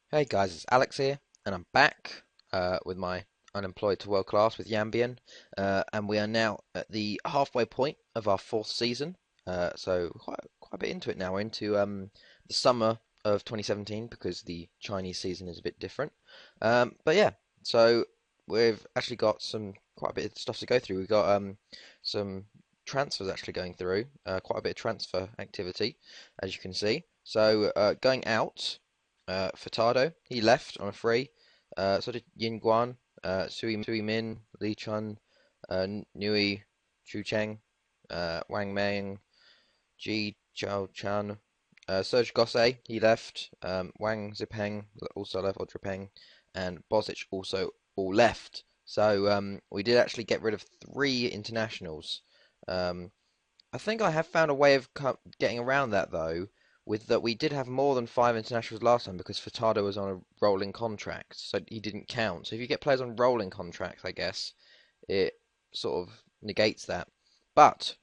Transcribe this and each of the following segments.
Hey guys, it's Alex here, and I'm back with my Unemployed to Worldclass with Yanbian, and we are now at the halfway point of our fourth season. So quite a bit into it now. We're into the summer of 2017 because the Chinese season is a bit different. But yeah, so we've actually got some quite a bit of stuff to go through. We've got some transfers actually going through, quite a bit of transfer activity, as you can see. So going out. Furtado, he left on a free. So did Yin Guan, Sui Min, Li Chun, Nui Chu Cheng, Wang Meng, Ji Chao Chan, Serge Gosse, he left. Wang Zipeng also left, or Dripeng, and Bozic also all left. So we did actually get rid of three internationals. Um, I think I have found a way of getting around that though, with that we did have more than five internationals last time because Furtado was on a rolling contract, so he didn't count. So if you get players on rolling contracts, I guess it sort of negates that. But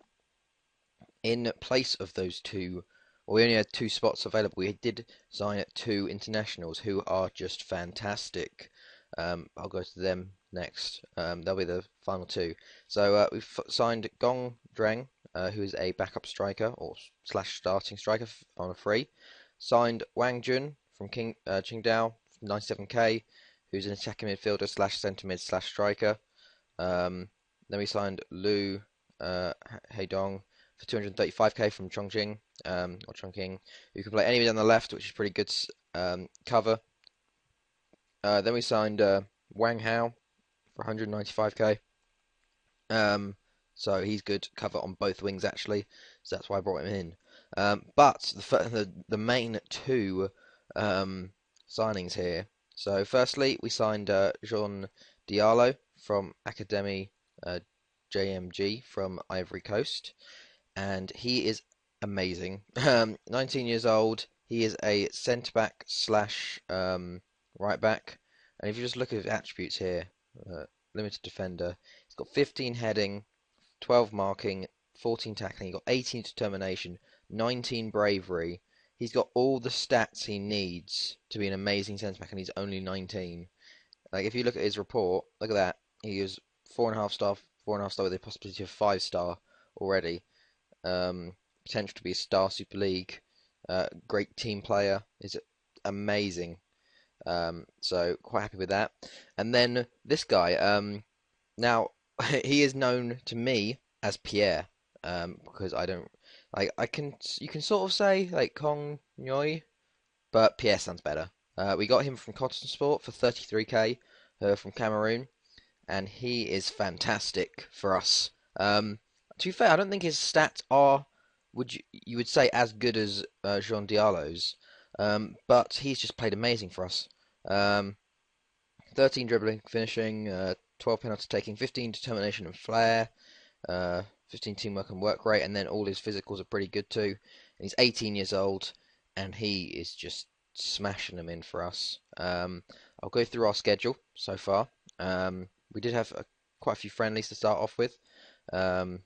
in place of those two, well, we only had two spots available. We did sign two internationals who are just fantastic. I'll go to them next. They'll be the final two. So we've signed Gong Dreng, who is a backup striker or slash starting striker on a free. Signed Wang Jun from Qingdao, 97k, who's an attacking midfielder slash centre mid slash striker. Then we signed Lu Heidong for 235k from Chongqing or Chongqing, who can play anywhere down the left, which is pretty good cover. Then we signed Wang Hao for 195k. So he's good cover on both wings actually, so that's why I brought him in. But the main two signings here. So firstly, we signed Jean Diallo from Academy JMG from Ivory Coast, and he is amazing. 19 years old. He is a centre back slash right back, and if you just look at his attributes here, limited defender. He's got 15 heading, 12 marking, 14 tackling. He's got 18 determination, 19 bravery. He's got all the stats he needs to be an amazing centre back, and he's only 19. Like if you look at his report, look at that. He is 4.5 star, 4.5 star with a possibility of 5 star already. Potential to be a star Super League. Great team player. Is amazing. So quite happy with that. And then this guy. Now he is known to me as Pierre. Because I don't like. You can sort of say like Kong Nyoi, but Pierre sounds better. We got him from Cotton Sport for 33k from Cameroon, and he is fantastic for us. To be fair, I don't think his stats are you would say as good as Jean Diallo's, but he's just played amazing for us. Um, 13 dribbling, finishing, 12 penalty taking, 15 determination and flair, 15 teamwork and work rate, and then all his physicals are pretty good too. And he's 18 years old, and he is just smashing them in for us. I'll go through our schedule so far. We did have quite a few friendlies to start off with. Um,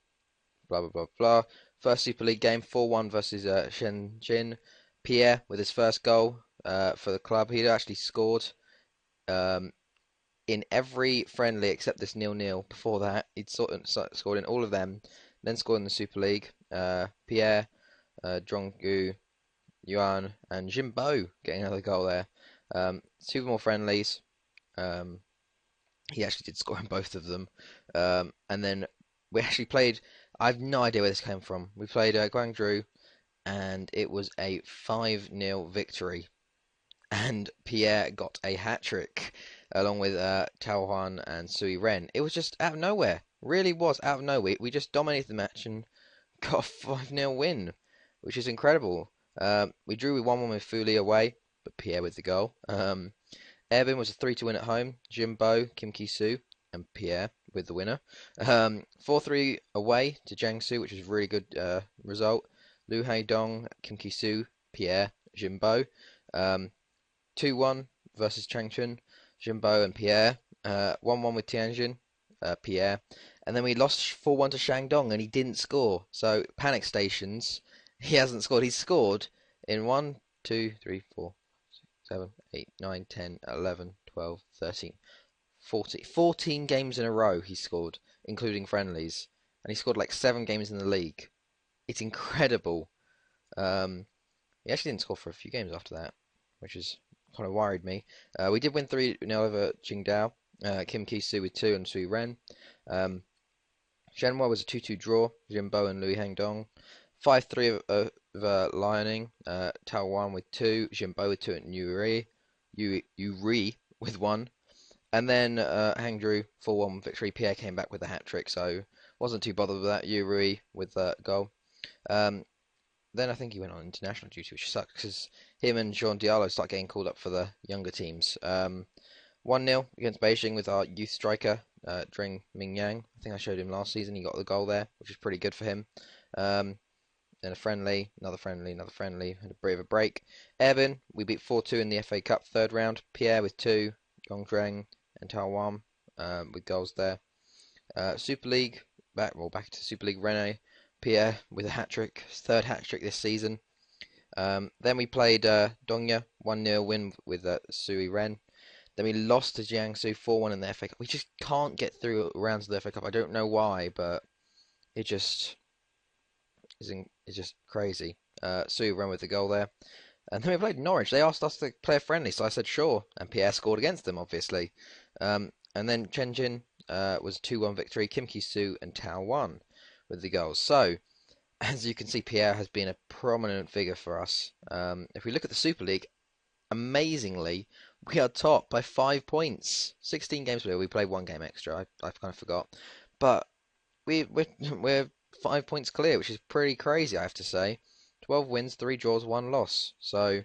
blah blah blah blah. First Super League game, 4-1 versus Shenzhen. Pierre with his first goal for the club. He'd actually scored um, in every friendly except this 0-0. Before that, he'd scored in all of them. Then scored in the Super League. Pierre, Drongu, Yuan, and Jimbo getting another goal there. Two more friendlies. Um, he actually did score in both of them. And then we actually played. I have no idea where this came from. We played Guangzhou, and it was a 5-0 victory. And Pierre got a hat trick along with Tao Huan and Sui Ren. It was just out of nowhere. Really was out of nowhere. We just dominated the match and got a 5-0 win, which is incredible. We drew with 1-1 with Fuli away, but Pierre with the goal. Evan was a 3-2 win at home. Jimbo, Kim Ki-soo, and Pierre with the winner. 4-3 away to Jiangsu, which was a really good result. Lu Haidong, Kim Ki-soo, Pierre, Jimbo. 2-1 versus Changchun, Jimbo and Pierre. 1-1 with Tianjin, Pierre. And then we lost 4-1 to Shandong and he didn't score. So panic stations. He hasn't scored. He's scored in 1, 2, 3, 4, 7, 8, 9, 10, 11, 12, 13, 14. 14 games in a row he scored, including friendlies. And he scored like 7 games in the league. It's incredible. Um, he actually didn't score for a few games after that, which is kind of worried me. We did win 3-0 over Qingdao. Kim Ki-soo with 2 and Sui Ren. Shenhua was a 2-2 draw. Jimbo and Lui Hangdong. 5-3 of Liaoning. Tao Wan with 2. Jimbo with 2 and Yuri with 1. And then Hangzhou 4-1 victory. Pierre came back with a hat trick, so wasn't too bothered with that. Yuri with the goal. Then I think he went on international duty, which sucks because him and Jean Diallo start getting called up for the younger teams. 1-0 against Beijing with our youth striker, Dring Mingyang. I think I showed him last season. He got the goal there, which is pretty good for him. Then a friendly, another friendly, another friendly, and a bit of a break. Erbin, we beat 4-2 in the FA Cup third round. Pierre with 2, Gongdreng and Tao Wan with goals there. Super League, back to Super League. Rene, Pierre with a hat trick, his third hat trick this season. Then we played Dongya, 1-0 win with Sui Ren. Then we lost to Jiangsu 4-1 in the FA Cup. We just can't get through rounds of the FA Cup. I don't know why, but it just it's just crazy. Sui Ren with the goal there. And then we played Norwich. They asked us to play a friendly, so I said sure. And Pierre scored against them, obviously. And then Chenjin was a 2-1 victory. Kim Ki-soo and Tao Wan with the goals. So, as you can see, Pierre has been a prominent figure for us. If we look at the Super League, amazingly, we are top by 5 points. 16 games played. We played 1 game extra. I kind of forgot. But we're 5 points clear, which is pretty crazy, I have to say. 12 wins, 3 draws, 1 loss. So,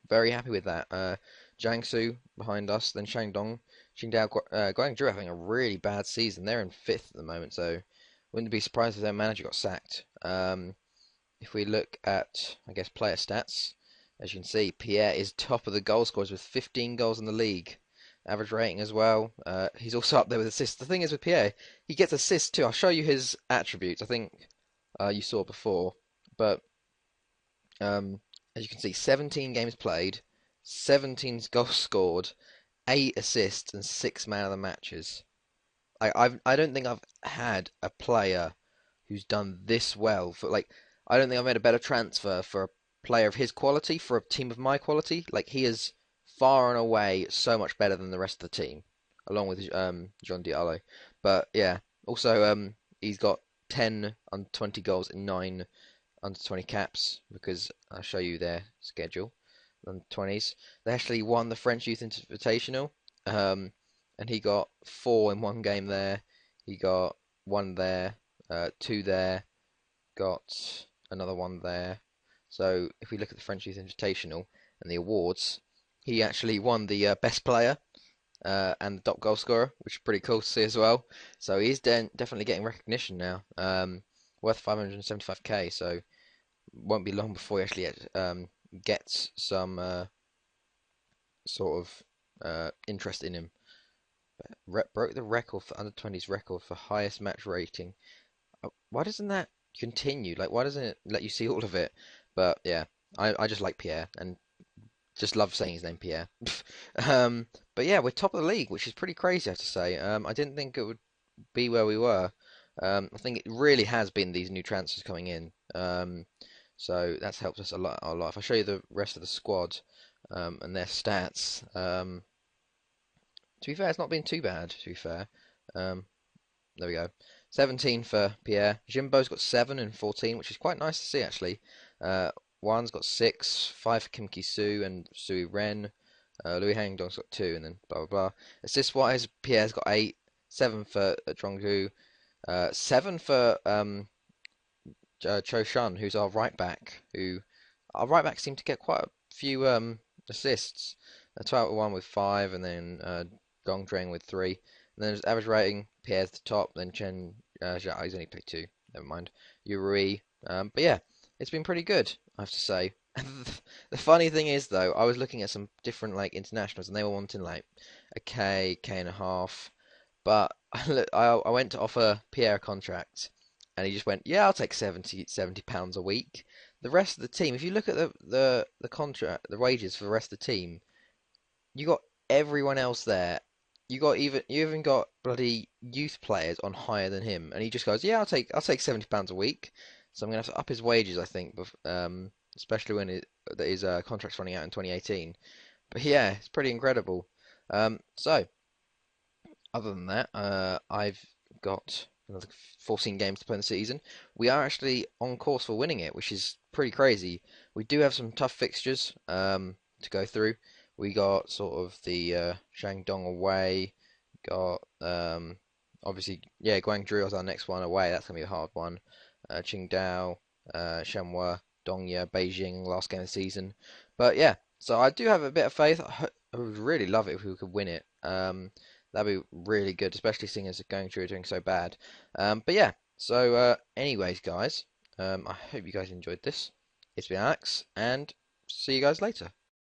very happy with that. Jiangsu behind us, then Shandong, Qingdao, Guangzhou having a really bad season. They're in 5th at the moment, so wouldn't be surprised if their manager got sacked. If we look at, I guess, player stats, as you can see, Pierre is top of the goal scorers with 15 goals in the league. Average rating as well. He's also up there with assists. The thing is with Pierre, he gets assists too. I'll show you his attributes. I think you saw before. But as you can see, 17 games played, 17 goals scored, 8 assists, and 6 man of the matches. I don't think I've had a player who's done this well for I don't think I've made a better transfer for a player of his quality for a team of my quality. Like he is far and away so much better than the rest of the team, along with John Diallo. But yeah, also he's got 10 under 20 goals in 9 under 20 caps because I'll show you their schedule. Under 20s, they actually won the French Youth Invitational, and he got 4 in 1 game there. He got 1 there, 2 there, got another 1 there. So if we look at the French Youth Invitational and the awards, he actually won the best player and the top goal scorer, which is pretty cool to see as well. So he's definitely getting recognition now. Worth 575k, so won't be long before he actually gets some sort of interest in him. Broke the record for under 20s record for highest match rating. Why doesn't that continue? Like, why doesn't it let you see all of it? But yeah, I just like Pierre and just love saying his name, Pierre. But yeah, we're top of the league, which is pretty crazy, I have to say. I didn't think it would be where we were. I think it really has been these new transfers coming in. So that's helped us a lot. If I show you the rest of the squad and their stats, to be fair, it's not been too bad. To be fair, there we go. 17 for Pierre. Jimbo's got 7 and 14, which is quite nice to see actually. Wan's got 6, 5 for Kim Ki-soo and Sui Ren. Lui Hangdong's got 2, and then blah blah blah. Assist wise, Pierre's got 8, 7 for Zhongzhu, 7 for Cho Shun, who's our right back. Our right back seemed to get quite a few assists. 12-1 with 5, and then Gong Drang with 3. And then there's average rating. Pierre's the top. Then Chen Zhao, he's only picked 2. Never mind. Yuri. But yeah, it's been pretty good, I have to say. The funny thing is though, I was looking at some different internationals, and they were wanting like a K and a half. But I went to offer Pierre a contract, and he just went, "Yeah, I'll take 70 pounds a week." the rest of the team, if you look at the contract, the wages for the rest of the team, you got everyone else there. You even got bloody youth players on higher than him, and he just goes, "Yeah, I'll take £70 a week." So I'm gonna have to up his wages, I think, especially when his contract's running out in 2018. But yeah, it's pretty incredible. So other than that, I've got another 14 games to play in the season. We are actually on course for winning it, which is pretty crazy. We do have some tough fixtures to go through. We got sort of the Shandong away. Got obviously, yeah, Guangzhou is our next one away. That's gonna be a hard one. Qingdao, Shenhua, Dongya, Beijing, last game of the season. But yeah, so I do have a bit of faith. I would really love it if we could win it. That'd be really good, especially seeing as Guangzhou are doing so bad. But yeah, so anyways, guys, I hope you guys enjoyed this. It's been Alex, and see you guys later.